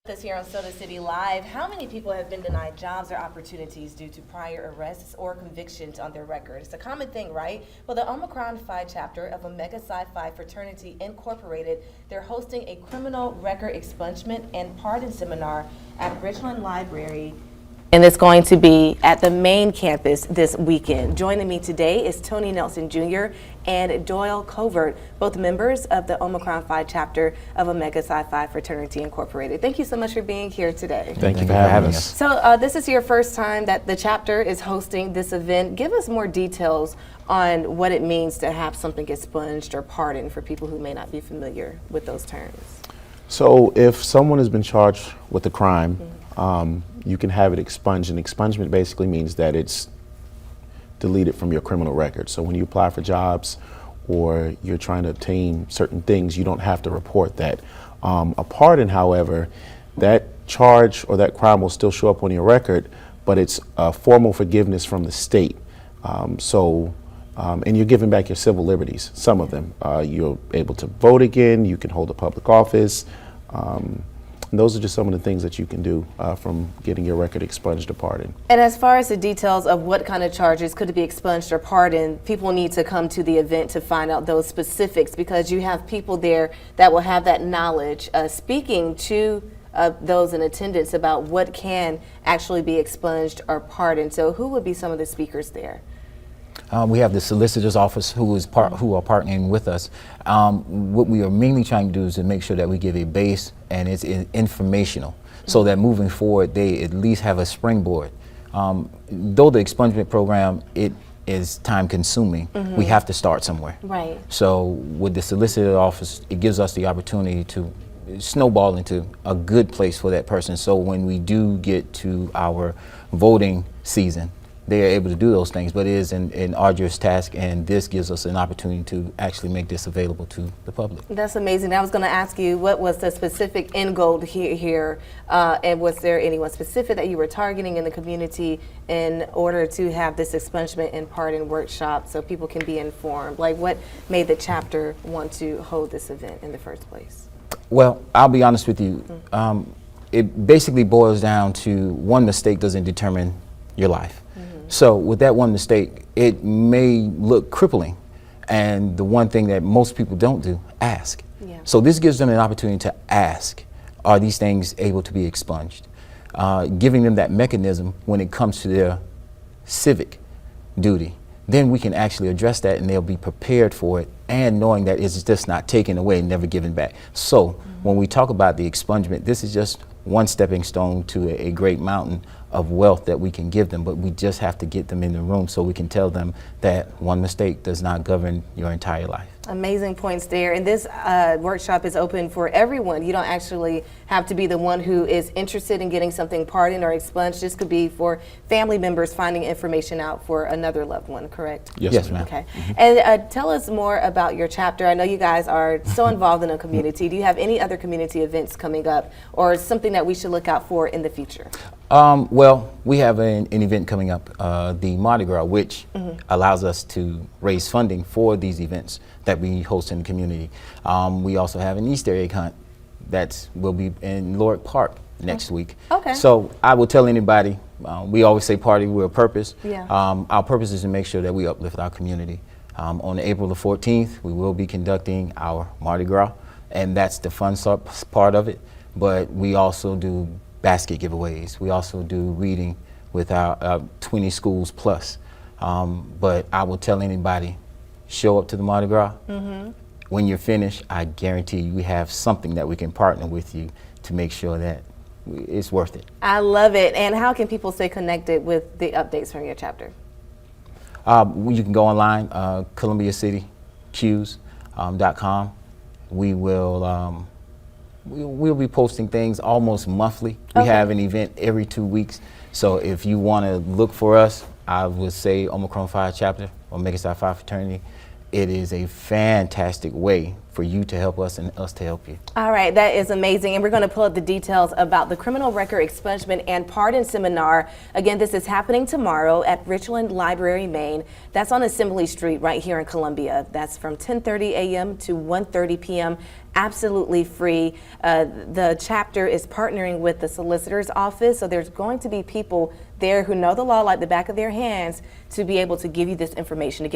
This here on Soda City Live. How many people have been denied jobs or opportunities due to prior arrests or convictions on their record? It's a common thing, right? Well, the Omicron Phi chapter of Omega Psi Phi Fraternity Incorporated, they're hosting a criminal record expungement and pardon seminar at Bridgeland Library. And it's going to be at the main campus this weekend. Joining me today is Tony Nelson Jr. and Doyle Covert, both members of the Omicron Phi chapter of Omega Psi Phi Fraternity Incorporated. Thank you so much for being here today. Thank you for having us. So this is your first time that the chapter is hosting this event. Give us more details on what it means to have something expunged or pardoned for people who may not be familiar with those terms. So if someone has been charged with a crime, you can have it expunged, and expungement basically means that it's deleted from your criminal record. So when you apply for jobs or you're trying to obtain certain things, you don't have to report that. A pardon, however, that charge or that crime will still show up on your record, but it's a formal forgiveness from the state. And you're giving back your civil liberties, some of them. You're able to vote again, you can hold a public office. And those are just some of the things that you can do from getting your record expunged or pardoned. And as far as the details of what kind of charges could be expunged or pardoned, people need to come to the event to find out those specifics, because you have people there that will have that knowledge speaking to those in attendance about what can actually be expunged or pardoned. So who would be some of the speakers there? We have the solicitor's office who are partnering with us. What we are mainly trying to do is to make sure that we give a base and it's informational, so that moving forward they at least have a springboard. Though the expungement program, it is time consuming, we have to start somewhere. Right. So with the solicitor's office, it gives us the opportunity to snowball into a good place for that person. So when we do get to our voting season, they are able to do those things, but it is an arduous task, and this gives us an opportunity to actually make this available to the public. That's amazing. I was going to ask you, what was the specific end goal here, and was there anyone specific that you were targeting in the community in order to have this expungement and pardon workshop so people can be informed? Like, what made the chapter want to hold this event in the first place? Well, I'll be honest with you. It basically boils down to one mistake doesn't determine your life. So with that one mistake, it may look crippling, and the one thing that most people don't do, ask. Yeah. So this gives them an opportunity to ask, are these things able to be expunged? Giving them that mechanism when it comes to their civic duty. Then we can actually address that, and they'll be prepared for it, and knowing that it's just not taken away and never given back. So when we talk about the expungement, this is just one stepping stone to a great mountain of wealth that we can give them, but we just have to get them in the room so we can tell them that one mistake does not govern your entire life. Amazing points there. And this workshop is open for everyone. You don't actually have to be the one who is interested in getting something pardoned or expunged. This could be for family members finding information out for another loved one, correct? Yes, ma'am. Okay. And tell us more about your chapter. I know you guys are so involved in the community. Do you have any other community events coming up, or something that we should look out for in the future? Well, we have an event coming up, the Mardi Gras, which allows us to raise funding for these events that we host in the community. We also have an Easter egg hunt that will be in Lorick Park next week. Okay. So I will tell anybody, we always say party with a purpose. Yeah. Our purpose is to make sure that we uplift our community. On April the 14th, we will be conducting our Mardi Gras, and that's the fun part of it. But we also do basket giveaways. We also do reading with our 20 schools plus. But I will tell anybody, show up to the Mardi Gras. When you're finished, I guarantee you we have something that we can partner with you to make sure that it's worth it. I love it. And how can people stay connected with the updates from your chapter? You can go online, ColumbiaCityQs.com. We'll be posting things almost monthly. We have an event every 2 weeks. So if you want to look for us, I would say Omicron Phi chapter or Omega Psi Phi fraternity, it is a fantastic way for you to help us and us to help you. All right, that is amazing. And we're going to pull up the details about the criminal record expungement and pardon seminar. Again, this is happening tomorrow at Richland Library, Maine. That's on Assembly Street right here in Columbia. That's from 10:30 a.m. to 1:30 p.m. Absolutely free. The chapter is partnering with the solicitor's office, so there's going to be people there who know the law like the back of their hands to be able to give you this information. Again,